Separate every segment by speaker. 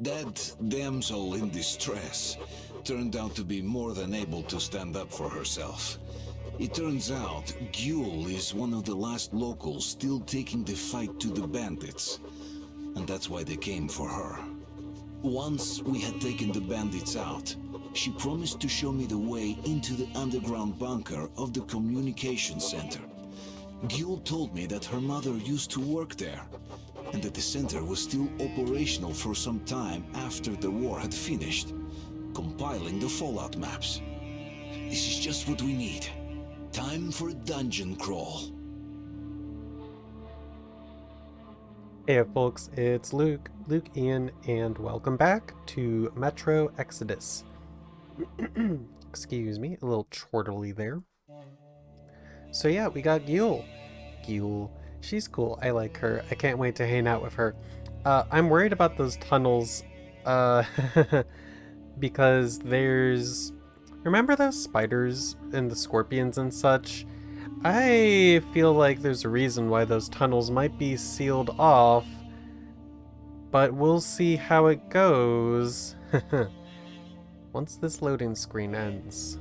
Speaker 1: That damsel in distress turned out to be more than able to stand up for herself. It turns out Gyul is one of the last locals still taking the fight to the bandits, and that's why they came for her. Once we had taken the bandits out, she promised to show me the way into the underground bunker of the communication center. Gyul told me that her mother used to work there, and that the center was still operational for some time after the war had finished, compiling the fallout maps. This is just what we need. Time for a dungeon crawl.
Speaker 2: Hey folks, it's Luke, Ienn, and welcome back to Metro Exodus. Excuse me, a little chortly there. So yeah, we got Gyul. She's cool, I like her. I can't wait to hang out with her. I'm worried about those tunnels, because there's... Remember those spiders and the scorpions and such? I feel like there's a reason why those tunnels might be sealed off, but we'll see how it goes once this loading screen ends.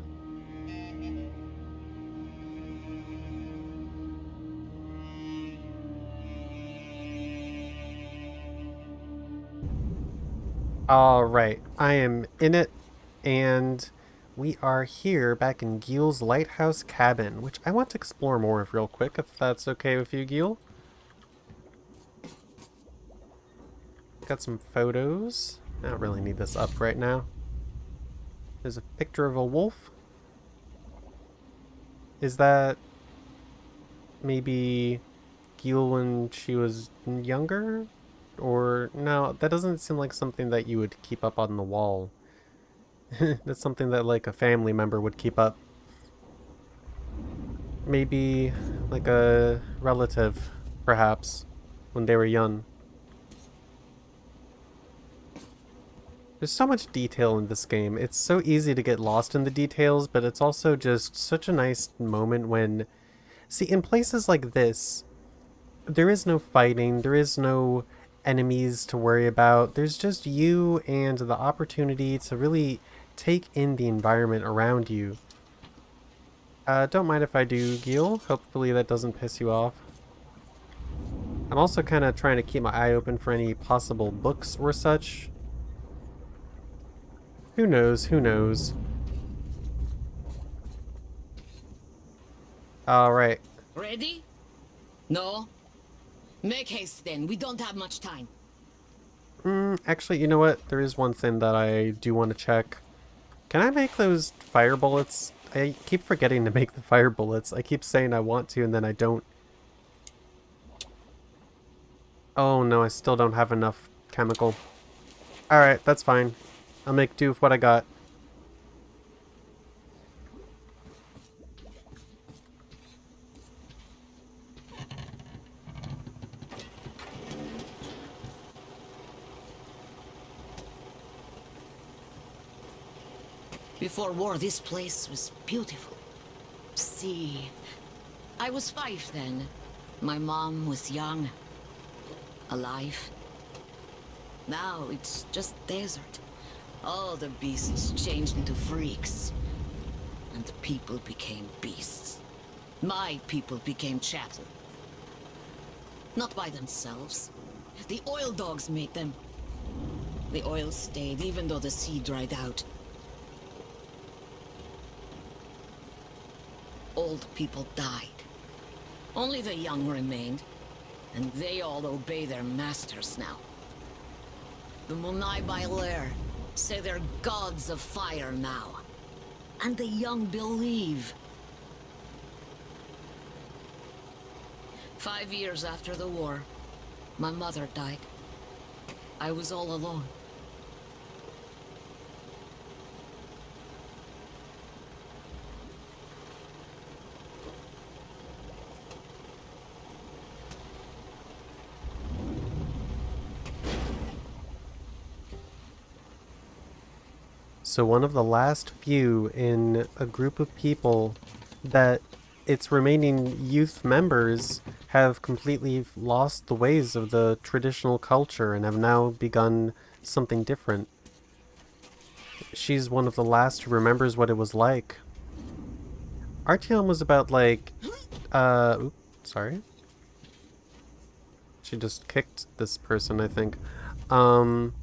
Speaker 2: Alright, I am in it, and we are here back in Gyul's lighthouse cabin, which I want to explore more of real quick, if that's okay with you, Gyul. Got some photos. I don't really need this up right now. There's a picture of a wolf. Is that maybe Gyul when she was younger? Or no, that doesn't seem like something that you would keep up on the wall. That's something that like a family member would keep up. Maybe like a relative, perhaps, when they were young. There's so much detail in this game. It's so easy to get lost in the details, but it's also just such a nice moment when... See, in places like this, there is no fighting, there is no enemies to worry about. There's just you and the opportunity to really take in the environment around you. Don't mind if I do, Gyul. Hopefully that doesn't piss you off. I'm also kind of trying to keep my eye open for any possible books or such. Who knows? Who knows? Alright.
Speaker 3: Ready? No? Make haste then, we don't have much time.
Speaker 2: Actually, you know what? There is one thing that I do want to check. Can I make those fire bullets? I keep forgetting to make the fire bullets. I keep saying I want to and then I don't. Oh no, I still don't have enough chemical. Alright, that's fine. I'll make do with what I got.
Speaker 3: Before war, this place was beautiful. See, I was 5 then. My mom was young, alive. Now it's just desert. All the beasts changed into freaks. And people became beasts. My people became chattel. Not by themselves. The oil dogs made them. The oil stayed even though the sea dried out. Old people died. Only the young remained, and they all obey their masters now. The Munai Bailer say they're gods of fire now, and the young believe. 5 years after the war, my mother died. I was all alone.
Speaker 2: So one of the last few in a group of people that its remaining youth members have completely lost the ways of the traditional culture and have now begun something different. She's one of the last who remembers what it was like. Artyom was about like, oops, sorry. She just kicked this person, I think. Artyom,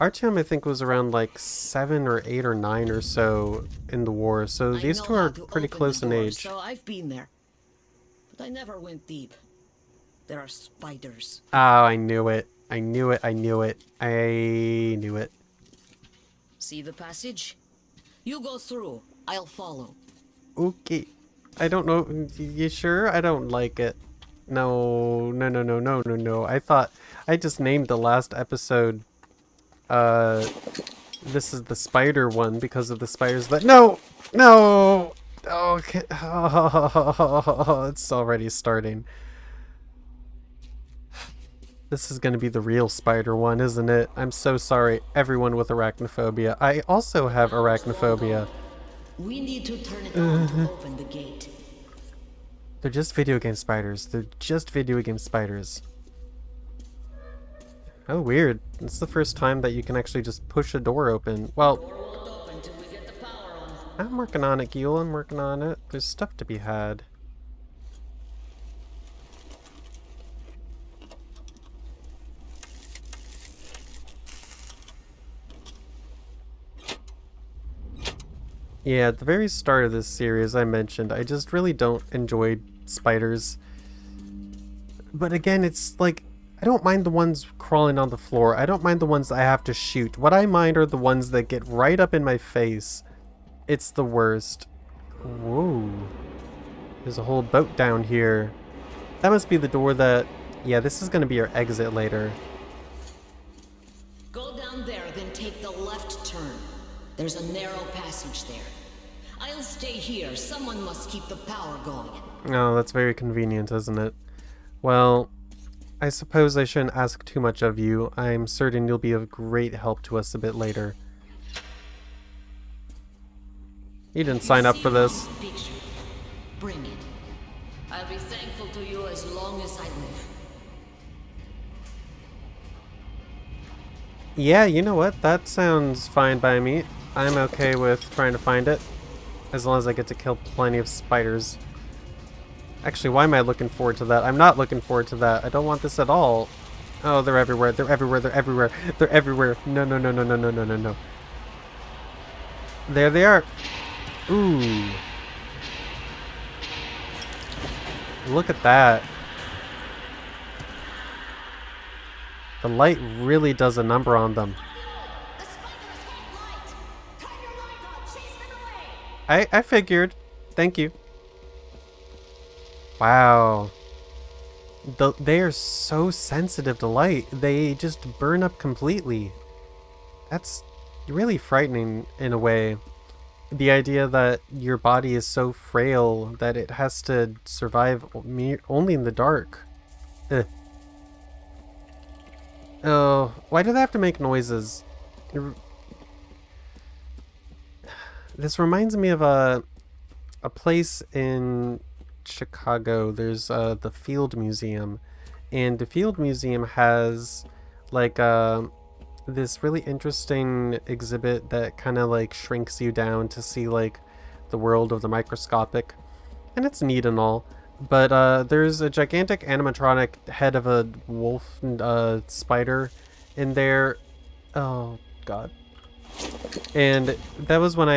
Speaker 2: I think, was around like 7 or 8 or 9 or so in the war, so these two are pretty close in age.
Speaker 3: So I've been there, but I never went deep. There are spiders.
Speaker 2: Oh, I knew it. I knew it. I knew it. I knew it.
Speaker 3: See the passage? You go through. I'll follow.
Speaker 2: Okay. I don't know. You sure? I don't like it. No. No, no, no, no, no, no. I thought... I just named the last episode... This is the spider one because of the spiders that... No! No! Okay. Oh, it's already starting. This is going to be the real spider one, isn't it? I'm so sorry, everyone with arachnophobia. I also have arachnophobia.
Speaker 3: We need to turn it on to open the gate.
Speaker 2: They're just video game spiders. They're just video game spiders. Oh, weird. It's the first time that you can actually just push a door open. Well,
Speaker 3: Door won't open till we get the power on.
Speaker 2: I'm working on it, Gil. I'm working on it. There's stuff to be had. Yeah, at the very start of this series, I mentioned I just really don't enjoy spiders. But again, it's like, I don't mind the ones crawling on the floor. I don't mind the ones I have to shoot. What I mind are the ones that get right up in my face. It's the worst. Whoa. There's a whole boat down here. That must be the door that... Yeah, this is going to be our exit later.
Speaker 3: Go down there, then take the left turn. There's a narrow passage there. I'll stay here. Someone must keep the power going.
Speaker 2: Oh, that's very convenient, isn't it? Well, I suppose I shouldn't ask too much of you. I'm certain you'll be of great help to us a bit later. You didn't sign up for this.
Speaker 3: Picture. Bring it. I'll be thankful to you as long as I live.
Speaker 2: Yeah, you know what? That sounds fine by me. I'm okay with trying to find it, as long as I get to kill plenty of spiders. Actually, why am I looking forward to that? I'm not looking forward to that. I don't want this at all. Oh, they're everywhere. They're everywhere. They're everywhere. They're everywhere. No, no, no, no, no, no, no, no, no. There they are. Ooh. Look at that. The light really does a number on them. I figured. Thank you. Wow. They are so sensitive to light. They just burn up completely. That's really frightening in a way. The idea that your body is so frail that it has to survive only in the dark. Ugh. Oh, why do they have to make noises? This reminds me of a place in Chicago. There's the Field Museum, and the Field Museum has like this really interesting exhibit that kind of like shrinks you down to see like the world of the microscopic, and it's neat and all, but there's a gigantic animatronic head of a wolf spider in there. Oh god. And that was when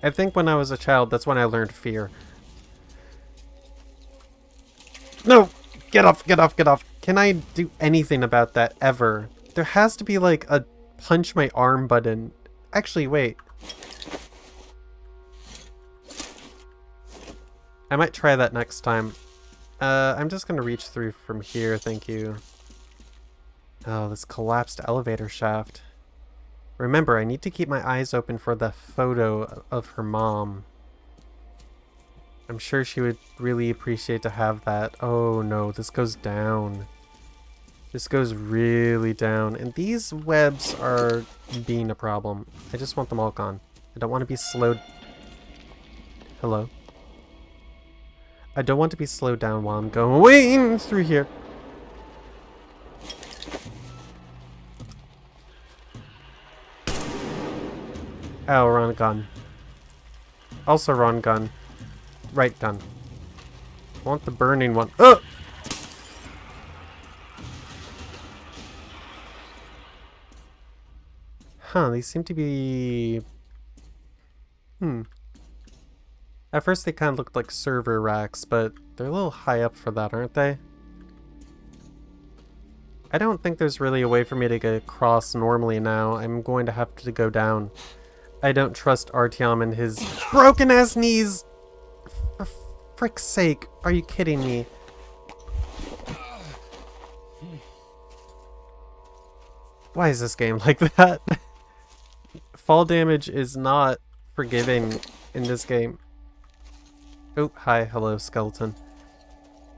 Speaker 2: I think when I was a child, that's when I learned fear. No! Get off, get off, get off. Can I do anything about that ever? There has to be like a punch my arm button. Actually, wait. I might try that next time. I'm just gonna reach through from here, thank you. Oh, this collapsed elevator shaft. Remember, I need to keep my eyes open for the photo of her mom. I'm sure she would really appreciate to have that. Oh no, this goes down. This goes really down. And these webs are being a problem. I just want them all gone. I don't want to be slowed... Hello? I don't want to be slowed down while I'm going through here. Oh, wrong gun. Also wrong gun. Right gun. I want the burning one. Oh! Huh, these seem to be... At first they kind of looked like server racks, but they're a little high up for that, aren't they? I don't think there's really a way for me to get across normally now. I'm going to have to go down. I don't trust Artyom and his broken-ass knees! For frick's sake, are you kidding me? Why is this game like that? Fall damage is not forgiving in this game. Oh, hi, hello, skeleton.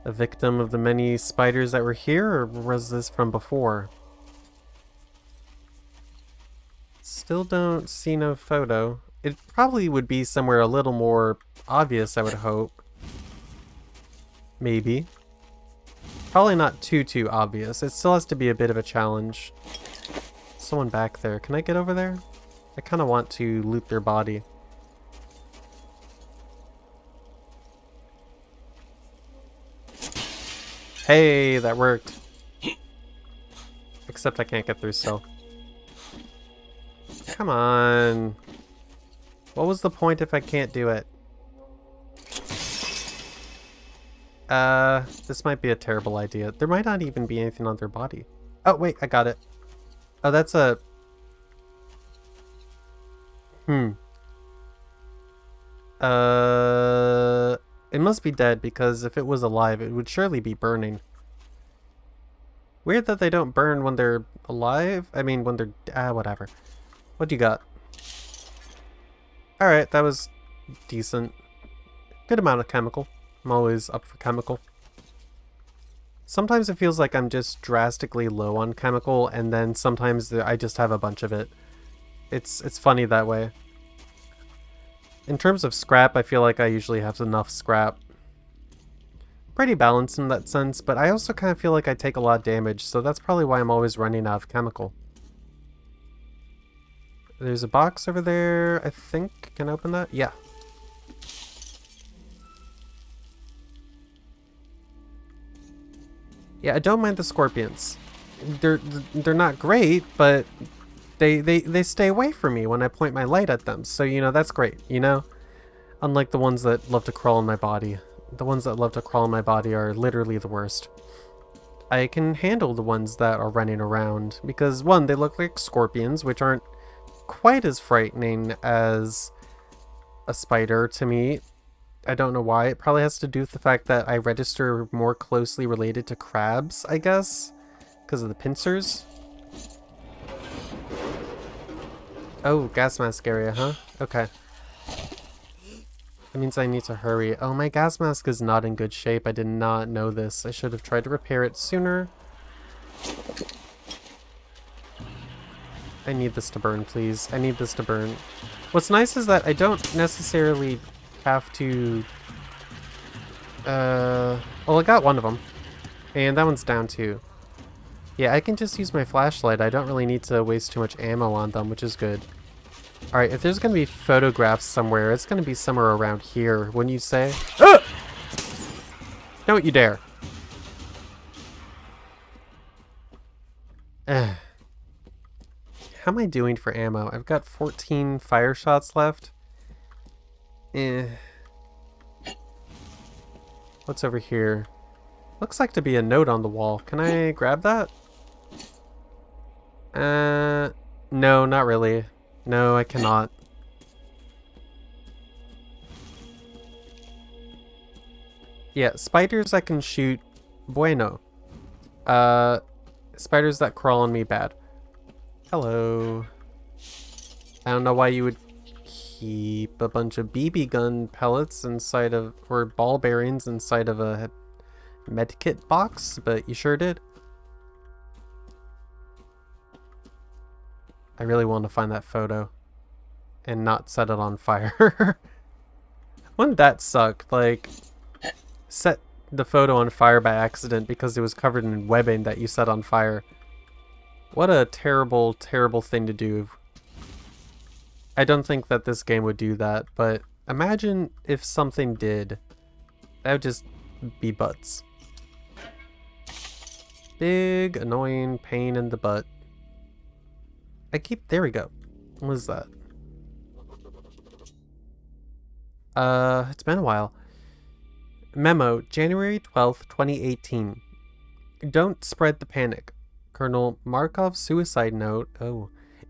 Speaker 2: A victim of the many spiders that were here, or was this from before? Still don't see no photo. It probably would be somewhere a little more obvious, I would hope. Maybe. Probably not too obvious. It still has to be a bit of a challenge. Someone back there. Can I get over there? I kind of want to loot their body. Hey, that worked. Except I can't get through still. Come on. What was the point if I can't do it? This might be a terrible idea. There might not even be anything on their body. Oh, wait, I got it. Oh, that's a... It must be dead, because if it was alive, it would surely be burning. Weird that they don't burn when they're alive. I mean, when they're... whatever. What do you got? Alright, that was decent. Good amount of chemical. I'm always up for chemical. Sometimes it feels like I'm just drastically low on chemical, and then sometimes I just have a bunch of it. It's funny that way. In terms of scrap, I feel like I usually have enough scrap. Pretty balanced in that sense, but I also kind of feel like I take a lot of damage, so that's probably why I'm always running out of chemical. There's a box over there, I think. Can I open that? Yeah. Yeah, I don't mind the scorpions. They're not great, but they stay away from me when I point my light at them. So, you know, that's great, you know? Unlike the ones that love to crawl in my body. The ones that love to crawl in my body are literally the worst. I can handle the ones that are running around because, one, they look like scorpions, which aren't quite as frightening as a spider to me. I don't know why. It probably has to do with the fact that I register more closely related to crabs, I guess, because of the pincers. Oh, gas mask area, huh? Okay. That means I need to hurry. Oh, my gas mask is not in good shape. I did not know this. I should have tried to repair it sooner. I need this to burn, please. I need this to burn. What's nice is that I don't necessarily have to... well, I got one of them. And that one's down too. Yeah, I can just use my flashlight. I don't really need to waste too much ammo on them, which is good. Alright, if there's going to be photographs somewhere, it's going to be somewhere around here, wouldn't you say? Ah! Don't you dare. How am I doing for ammo? I've got 14 fire shots left. What's over here? Looks like to be a note on the wall. Can I grab that? No, not really. No, I cannot. Yeah, spiders I can shoot. Bueno. Spiders that crawl on me, bad. Hello. I don't know why you would keep a bunch of BB gun pellets inside of, or ball bearings inside of a medkit box, but you sure did. I really want to find that photo and not set it on fire. Wouldn't that suck? Like, set the photo on fire by accident because it was covered in webbing that you set on fire. What a terrible, terrible thing to do. I don't think that this game would do that, but imagine if something did. That would just be butts. Big, annoying pain in the butt. There we go. What is that? It's been a while. Memo, January 12th, 2018. Don't spread the panic. Colonel Markov's suicide note,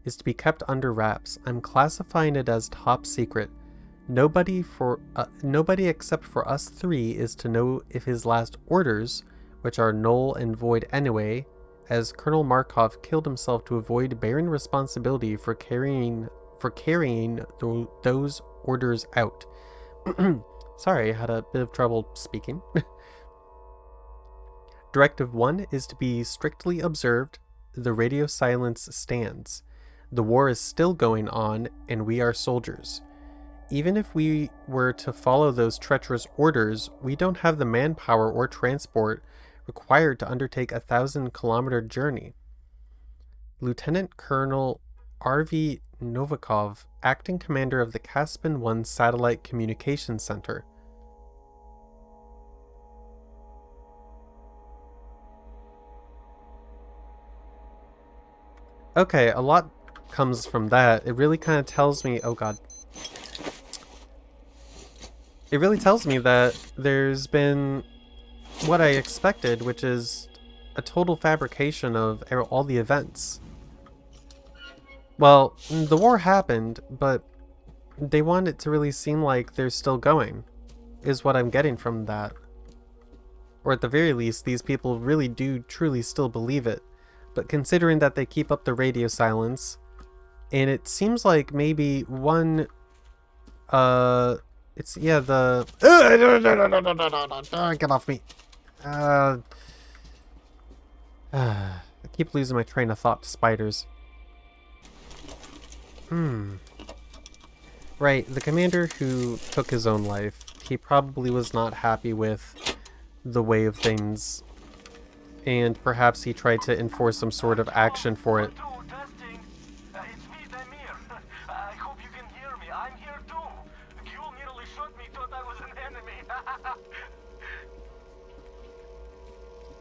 Speaker 2: is to be kept under wraps. I'm classifying it as top secret. Nobody except for us three is to know if his last orders, which are null and void anyway, as Colonel Markov killed himself to avoid bearing responsibility for carrying those orders out. Sorry, I had a bit of trouble speaking. Directive 1 is to be strictly observed. The radio silence stands. The war is still going on, and we are soldiers. Even if we were to follow those treacherous orders, we don't have the manpower or transport required to undertake a 1,000-kilometer journey. Lieutenant Colonel R.V. Novikov, acting commander of the Caspian 1 Satellite Communications Center. Okay, a lot comes from that. It really kind of tells me, oh god. It really tells me that there's been what I expected, which is a total fabrication of all the events. Well, the war happened, but they want it to really seem like they're still going, is what I'm getting from that. Or at the very least, these people really do truly still believe it. But considering that they keep up the radio silence, and it seems like maybe one, it's, yeah, the, get off me. I keep losing my train of thought to spiders. Right, the commander who took his own life, he probably was not happy with the way of things, and perhaps he tried to enforce some sort of action for it.
Speaker 4: It's me, Damir. I hope you can hear me. I'm here too. Gül nearly shot me, thought I was an enemy.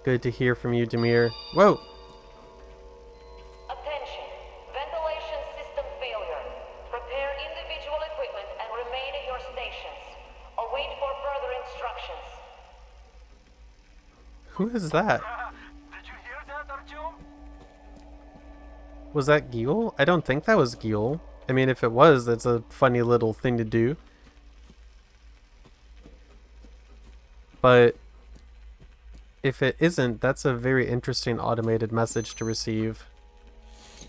Speaker 2: Good to hear from you, Damir. Whoa!
Speaker 5: Attention. Ventilation system failure. Prepare individual equipment and remain at your stations. Await for further instructions.
Speaker 2: Who is that?
Speaker 4: Did you hear that, Artyom?
Speaker 2: Was that Gül? I don't think that was Gül. I mean, if it was, that's a funny little thing to do. But if it isn't, that's a very interesting automated message to receive.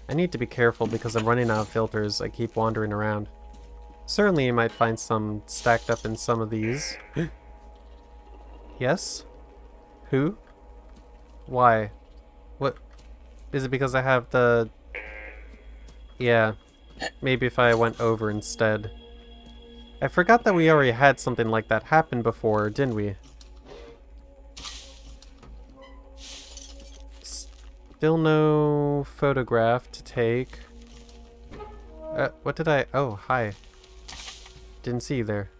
Speaker 2: I need to be careful because I'm running out of filters. I keep wandering around. Certainly you might find some stacked up in some of these. Yes? Who? Why? What? Is it because I have the... Yeah. Maybe if I went over instead. I forgot that we already had something like that happen before, didn't we? Still no photograph to take. What did I... Oh, hi. Didn't see you there.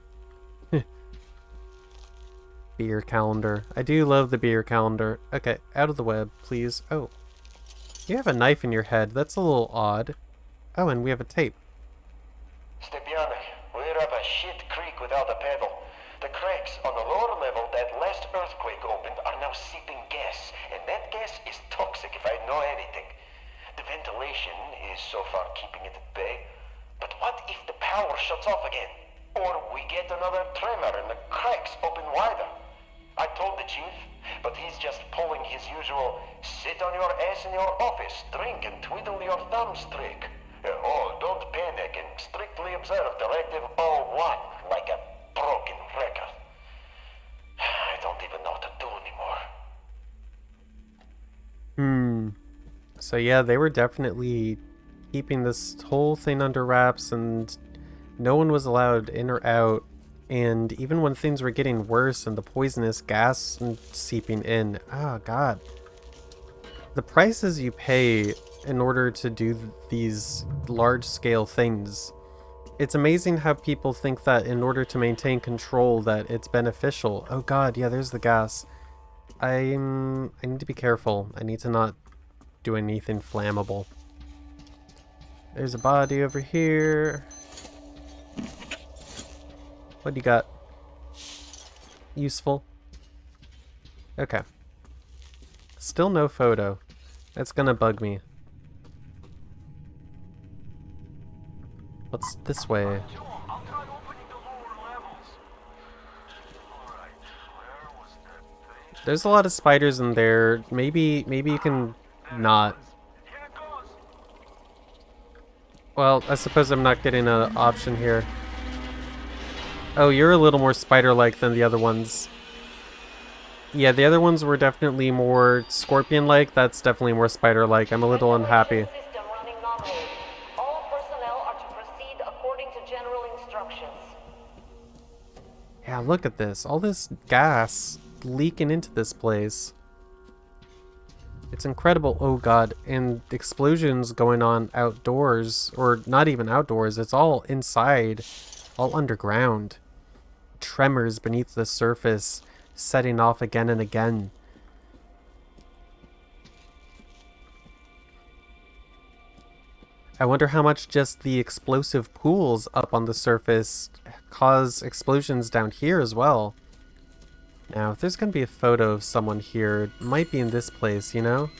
Speaker 2: Beer calendar. I do love the beer calendar. Okay, out of the web, please. Oh. You have a knife in your head. That's a little odd. Oh, and we have a tape.
Speaker 6: Stepyanik, we're up a shit creek without a paddle. The cracks on the lower level that last earthquake opened are now seeping gas, and that gas is toxic if I know anything. The ventilation is so far keeping it at bay, but what if the power shuts off again? Or we get another tremor and the cracks open wider? I told the chief, but he's just pulling his usual sit on your ass in your office, drink and twiddle your thumbs trick. Don't panic and strictly observe Directive 01 like a broken record. I don't even know what to do anymore.
Speaker 2: So yeah, they were definitely keeping this whole thing under wraps, and no one was allowed in or out. And even when things were getting worse and the poisonous gas seeping in, oh god. The prices you pay in order to do these large-scale things It's amazing how people think that in order to maintain control that it's beneficial. Oh god, yeah, there's the gas. I need to be careful. I need to not do anything flammable. There's a body over here. What do you got? Useful. Okay. Still no photo. That's gonna bug me. What's this way?
Speaker 4: Joe, I'll try opening the lower levels. Alright, where was that thing?
Speaker 2: There's a lot of spiders in there. Maybe you can not.
Speaker 4: Here it goes.
Speaker 2: Well, I suppose I'm not getting an option here. Oh, you're a little more spider-like than the other ones. Yeah, the other ones were definitely more scorpion-like. That's definitely more spider-like. I'm a little unhappy.
Speaker 5: System running nominally. All personnel are to proceed according to general instructions.
Speaker 2: Yeah, look at this. All this gas leaking into this place. It's incredible. Oh god, and explosions going on outdoors, or not even outdoors. It's all inside, all underground. Tremors beneath the surface, setting off again and again. I wonder how much just the explosive pools up on the surface cause explosions down here as well. Now, if there's gonna be a photo of someone here, it might be in this place, you know?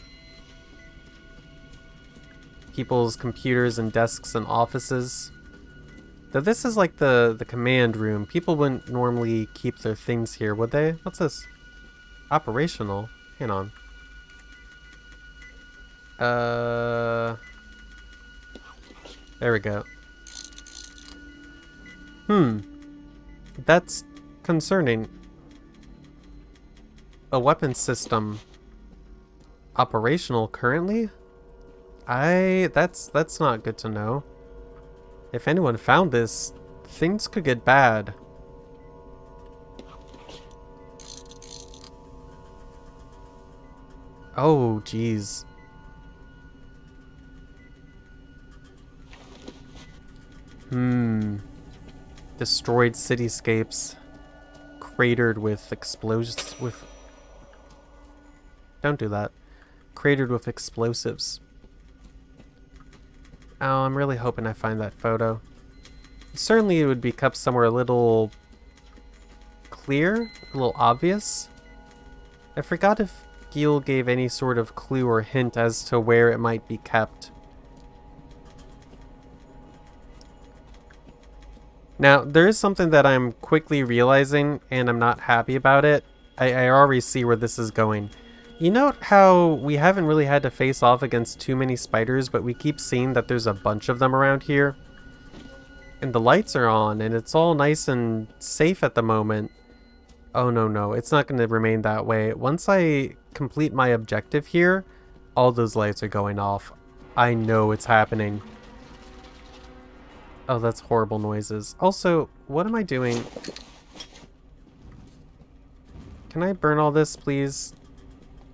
Speaker 2: People's computers and desks and offices. Though this is like the command room. People wouldn't normally keep their things here, would they? What's this? Operational? Hang on. There we go. That's concerning. A weapon system operational currently? That's not good to know. If anyone found this, things could get bad. Oh, jeez. Destroyed cityscapes. Cratered with explosions. Don't do that. Cratered with explosives. Oh, I'm really hoping I find that photo. Certainly it would be kept somewhere a little clear, a little obvious. I forgot if Gil gave any sort of clue or hint as to where it might be kept. Now, there is something that I'm quickly realizing, and I'm not happy about it. I already see where this is going. You note how we haven't really had to face off against too many spiders, but we keep seeing that there's a bunch of them around here. And the lights are on, and it's all nice and safe at the moment. Oh no, it's not going to remain that way. Once I complete my objective here, all those lights are going off. I know it's happening. Oh, that's horrible noises. Also, what am I doing? Can I burn all this, please?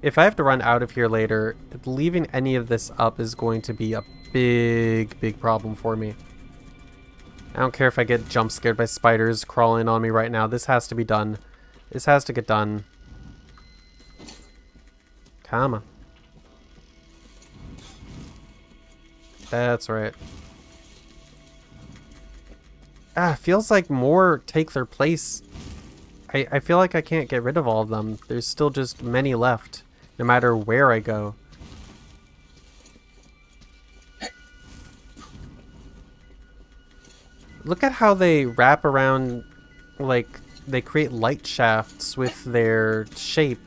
Speaker 2: If I have to run out of here later, leaving any of this up is going to be a big problem for me. I don't care if I get jump scared by spiders crawling on me right now. This has to be done. This has to get done. Come on. That's right. Feels like more take their place. I feel like I can't get rid of all of them. There's still just many left. No matter where I go. Look at how they wrap around, like, they create light shafts with their shape.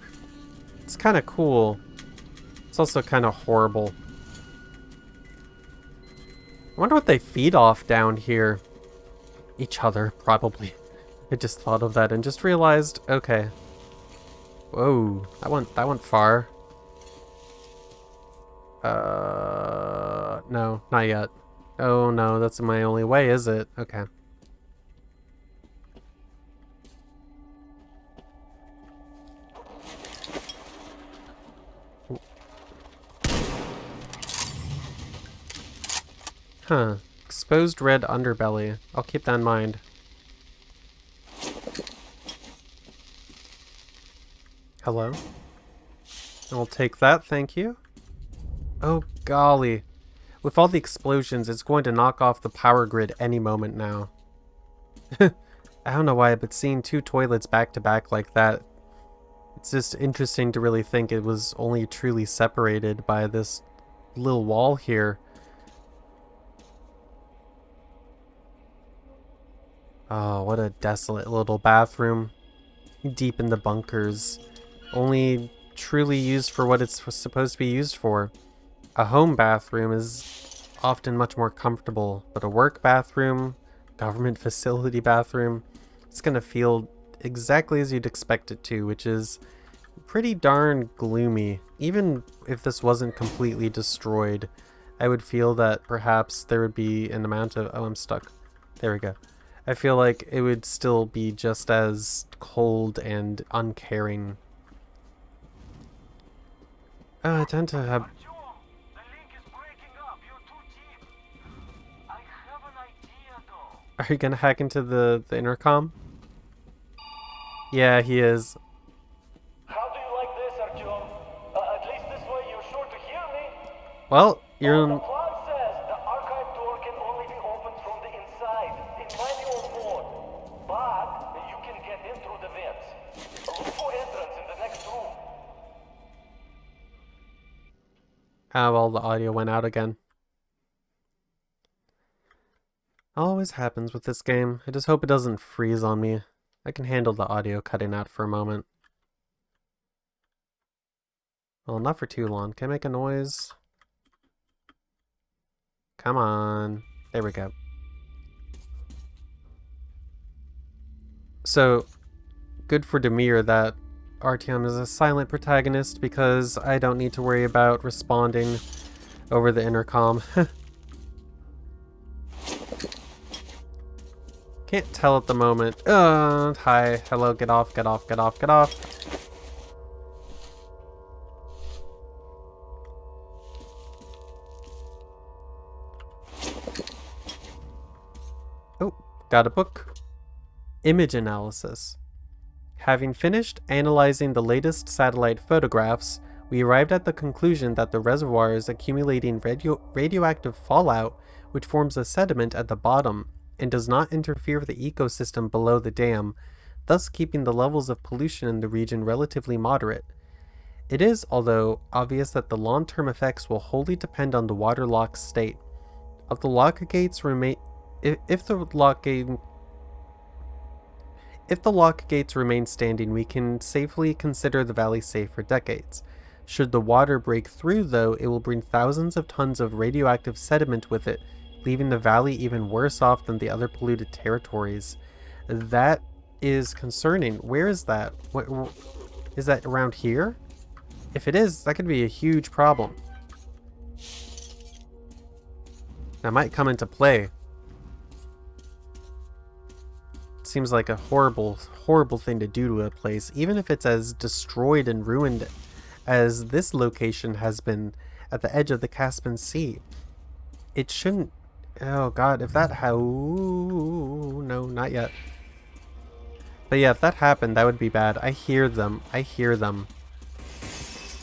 Speaker 2: It's kind of cool. It's also kind of horrible. I wonder what they feed off down here. Each other, probably. I just thought of that and just realized, okay. Whoa, that went far. No, not yet. Oh no, that's my only way, is it? Okay. Huh. Exposed red underbelly. I'll keep that in mind. Hello? I'll take that, thank you. Oh, golly. With all the explosions, it's going to knock off the power grid any moment now. I don't know why, but seeing two toilets back to back like that, it's just interesting to really think it was only truly separated by this little wall here. Oh, what a desolate little bathroom. Deep in the bunkers. Only truly used for what it's supposed to be used for. A home bathroom is often much more comfortable, but a work bathroom, government facility bathroom, it's gonna feel exactly as you'd expect it to, which is pretty darn gloomy. Even if this wasn't completely destroyed, I would feel that perhaps there would be an amount of... Oh, I'm stuck. There we go. I feel like it would still be just as cold and uncaring. I tend to have...
Speaker 4: Artyom, the link is breaking up. You're too deep. I have an idea, though.
Speaker 2: Are you gonna hack into the intercom? Yeah, he is.
Speaker 6: How do you like this, Artyom? At least this way you're sure to hear me.
Speaker 2: Well, you're...
Speaker 6: The plan says the archive door can only be opened from the inside, in manual mode. But you can get in through the vents. Look for entrance in the next room.
Speaker 2: Ah, well, the audio went out again. Always happens with this game. I just hope it doesn't freeze on me. I can handle the audio cutting out for a moment. Well, not for too long. Can I make a noise? Come on. There we go. So, good for Demir that Artyom is a silent protagonist because I don't need to worry about responding over the intercom. Can't tell at the moment. Hi, hello, get off, get off, get off, get off. Oh, got a book. Image analysis. Having finished analyzing the latest satellite photographs, we arrived at the conclusion that the reservoir is accumulating radioactive fallout which forms a sediment at the bottom and does not interfere with the ecosystem below the dam, thus keeping the levels of pollution in the region relatively moderate. It is, although, obvious that the long-term effects will wholly depend on the waterlock's state. If the lock gates remain standing, we can safely consider the valley safe for decades. Should the water break through, though, it will bring thousands of tons of radioactive sediment with it, leaving the valley even worse off than the other polluted territories. That is concerning. Where is that? What, is that around here? If it is, that could be a huge problem. That might come into play. Seems like a horrible, horrible thing to do to a place, even if it's as destroyed and ruined as this location has been at the edge of the Caspian Sea. It shouldn't... Oh god, if that... Ooh, no, not yet. But yeah, if that happened, that would be bad. I hear them. I hear them.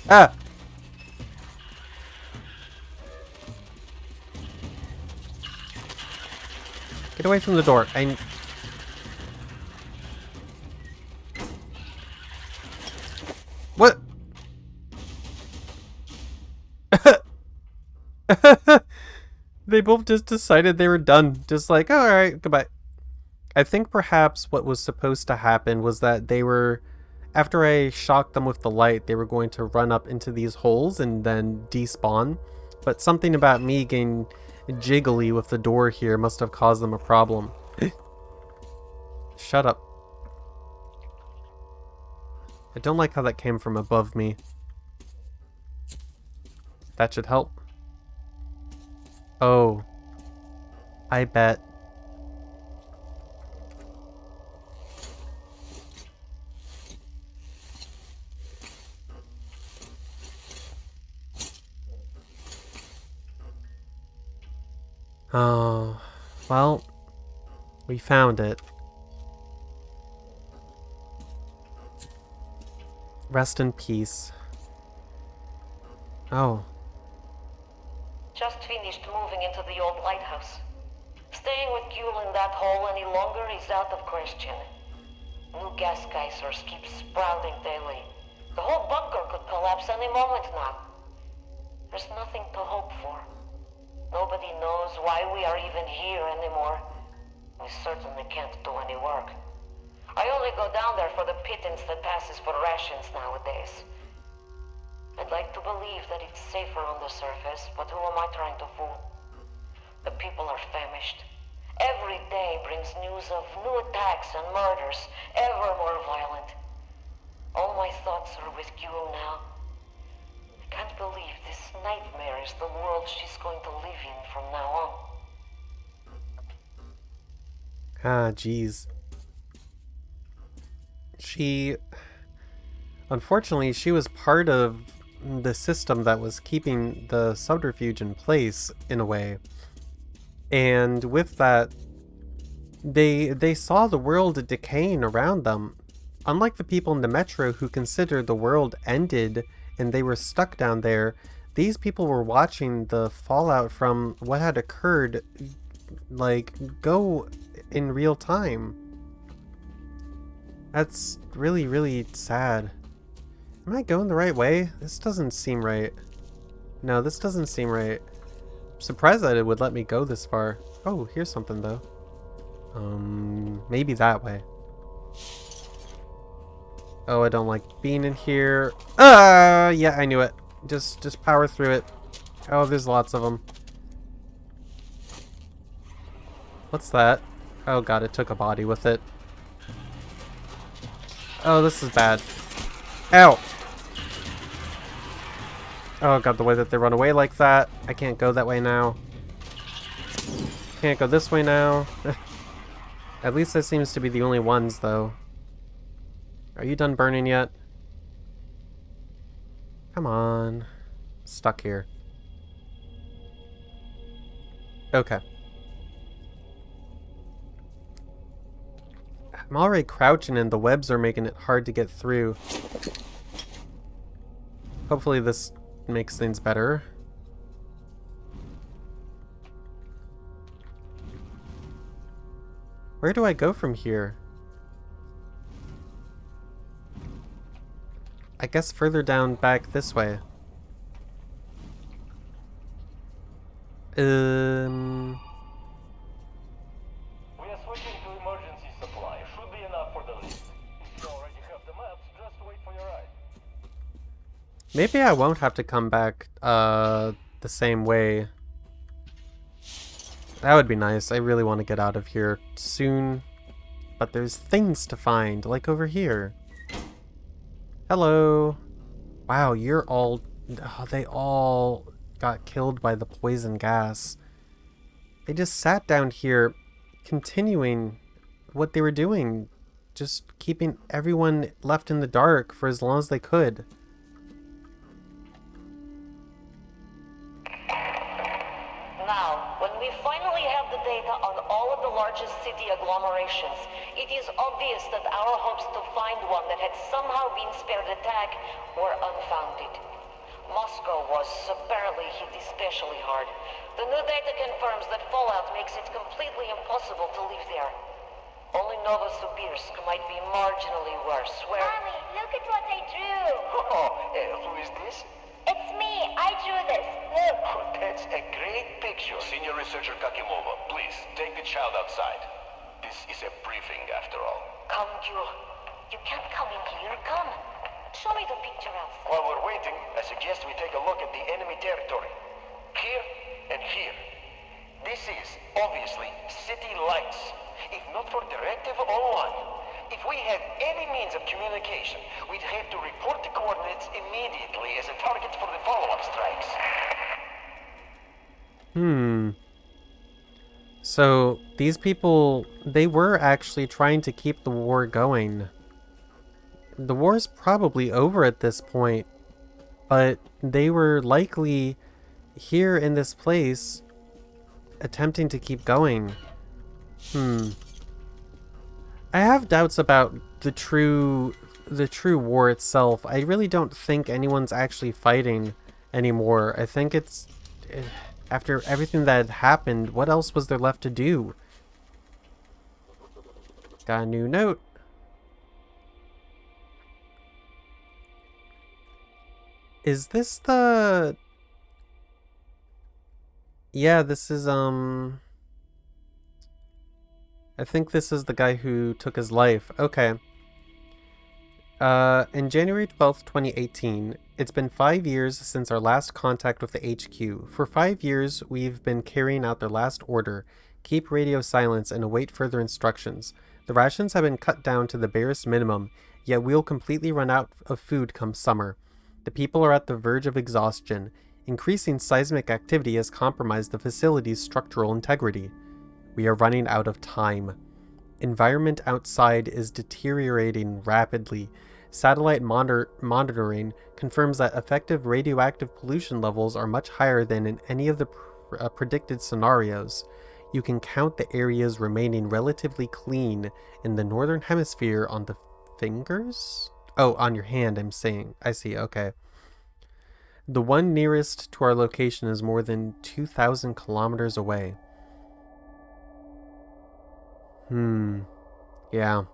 Speaker 2: Ah! Get away from the door. What? They both just decided they were done. Just like, oh, alright, goodbye. I think perhaps what was supposed to happen was that they were, after I shocked them with the light, they were going to run up into these holes and then despawn. But something about me getting jiggly with the door here must have caused them a problem. Shut up. I don't like how that came from above me. That should help. Oh. I bet. Oh, well, we found it. Rest in peace. Oh.
Speaker 5: Just finished moving into the old lighthouse. Staying with Gule in that hole any longer is out of question. New gas geysers keep sprouting daily. The whole bunker could collapse any moment now. There's nothing to hope for. Nobody knows why we are even here anymore. We certainly can't do any work. I only go down there for the pittance that passes for rations nowadays. I'd like to believe that it's safer on the surface, but who am I trying to fool? The people are famished. Every day brings news of new attacks and murders, ever more violent. All my thoughts are with Gule now. I can't believe this nightmare is the world she's going to live in from now on.
Speaker 2: Ah, jeez. Unfortunately, she was part of the system that was keeping the subterfuge in place, in a way. And with that, they saw the world decaying around them. Unlike the people in the metro who considered the world ended and they were stuck down there, these people were watching the fallout from what had occurred, like, go in real time. That's really, really sad. Am I going the right way? This doesn't seem right. No, this doesn't seem right. I'm surprised that it would let me go this far. Oh, here's something though. Maybe that way. Oh, I don't like being in here. Yeah, I knew it. Just power through it. Oh, there's lots of them. What's that? Oh god, it took a body with it. Oh, this is bad. Ow! Oh god, the way that they run away like that. I can't go that way now. Can't go this way now. At least this seems to be the only ones, though. Are you done burning yet? Come on. Stuck here. Okay. I'm already crouching and the webs are making it hard to get through. Hopefully this makes things better. Where do I go from here? I guess further down back this way.
Speaker 4: We are switching to emergency supply. Should be enough for the list. If you already have the maps, just wait for your ride.
Speaker 2: Maybe I won't have to come back the same way. That would be nice. I really want to get out of here soon. But there's things to find, like over here. Hello. Wow, you're all... Oh, they all got killed by the poison gas. They just sat down here, continuing what they were doing. Just keeping everyone left in the dark for as long as they could.
Speaker 5: Now, when we finally have the data on all of the largest city agglomerations, it is obvious that our hopes to find one that had somehow been spared attack were unfounded. Moscow was apparently hit especially hard. The new data confirms that fallout makes it completely impossible to live there. Only Novosibirsk might be marginally worse, where...
Speaker 7: Mommy, look at what I drew.
Speaker 6: Oh, who is this?
Speaker 7: It's me. I drew this. Look.
Speaker 6: Oh, that's a great picture.
Speaker 8: Senior Researcher Kakimova, please, take the child outside. This is a briefing, after all.
Speaker 5: Come, Gule. You can't come in here. Come. Show me the picture outside.
Speaker 6: While we're waiting, I suggest we take a look at the enemy territory. Here and here. This is, obviously, city lights. If not for Directive 01, if we had any means of communication, we'd have to report the coordinates immediately as a target for the follow-up strikes.
Speaker 2: So, these people, they were actually trying to keep the war going. The war's probably over at this point, but they were likely here in this place attempting to keep going. I have doubts about the true war itself. I really don't think anyone's actually fighting anymore. I think it's after everything that had happened, what else was there left to do? Got a new note. Is this the... Yeah, this is, I think this is the guy who took his life. Okay. In January 12th, 2018, it's been 5 years since our last contact with the HQ. For 5 years, we've been carrying out their last order. Keep radio silence and await further instructions. The rations have been cut down to the barest minimum, yet we'll completely run out of food come summer. The people are at the verge of exhaustion. Increasing seismic activity has compromised the facility's structural integrity. We are running out of time. Environment outside is deteriorating rapidly. Satellite monitoring confirms that effective radioactive pollution levels are much higher than in any of the predicted scenarios. You can count the areas remaining relatively clean in the northern hemisphere on the fingers? Oh, on your hand, I'm saying. I see, okay. The one nearest to our location is more than 2,000 kilometers away. Yeah.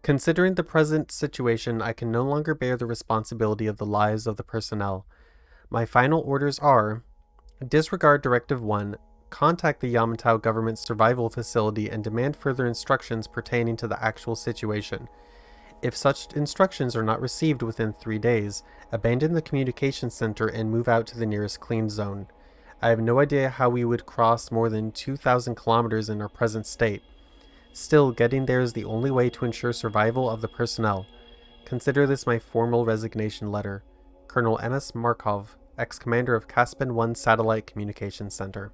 Speaker 2: Considering the present situation, I can no longer bear the responsibility of the lives of the personnel. My final orders are: disregard Directive 1, contact the Yamantau government survival facility and demand further instructions pertaining to the actual situation. If such instructions are not received within 3 days, abandon the communication center and move out to the nearest clean zone. I have no idea how we would cross more than 2,000 kilometers in our present state. Still, getting there is the only way to ensure survival of the personnel. Consider this my formal resignation letter. Colonel M.S. Markov, ex-commander of Caspian 1 Satellite Communications Center.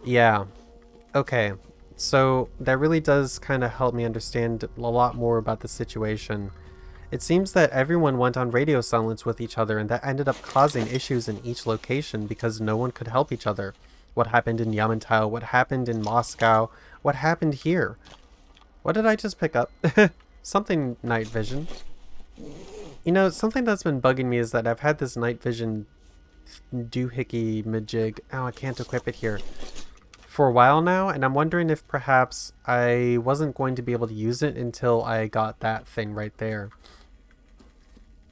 Speaker 2: Yeah. Okay. So that really does kind of help me understand a lot more about the situation. It seems that everyone went on radio silence with each other, and that ended up causing issues in each location because no one could help each other. What happened in Yamantau? What happened in Moscow? What happened here? What did I just pick up? Something night vision. You know, something that's been bugging me is that I've had this night vision doohickey majig. Oh, I can't equip it here. For a while now, and I'm wondering if perhaps I wasn't going to be able to use it until I got that thing right there.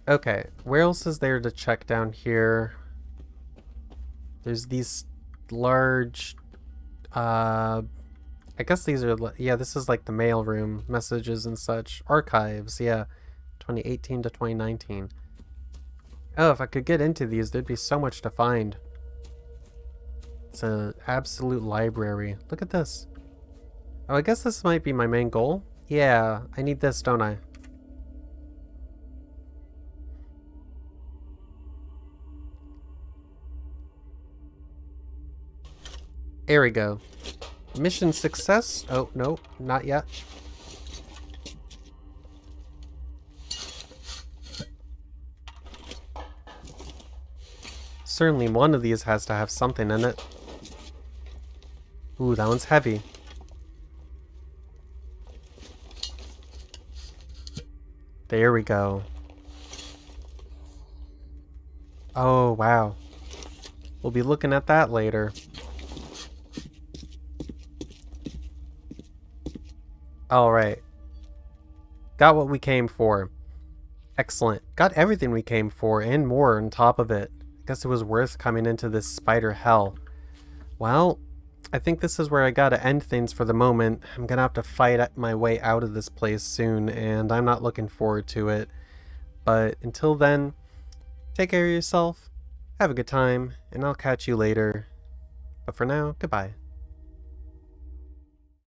Speaker 2: Okay, where else is there to check down here? There's these large, I guess these are, yeah, this is like the mail room, messages and such. Archives, yeah, 2018 to 2019. Oh, if I could get into these, there'd be so much to find. It's an absolute library. Look at this. Oh, I guess this might be my main goal. Yeah, I need this, don't I? There we go. Mission success. Oh, no, not yet. Certainly one of these has to have something in it. Ooh, that one's heavy. There we go. Oh, wow. We'll be looking at that later. Alright. Got what we came for. Excellent. Got everything we came for and more on top of it. Guess it was worth coming into this spider hell. Well, I think this is where I gotta end things for the moment. I'm gonna have to fight my way out of this place soon, and I'm not looking forward to it. But until then, take care of yourself, have a good time, and I'll catch you later. But for now, goodbye.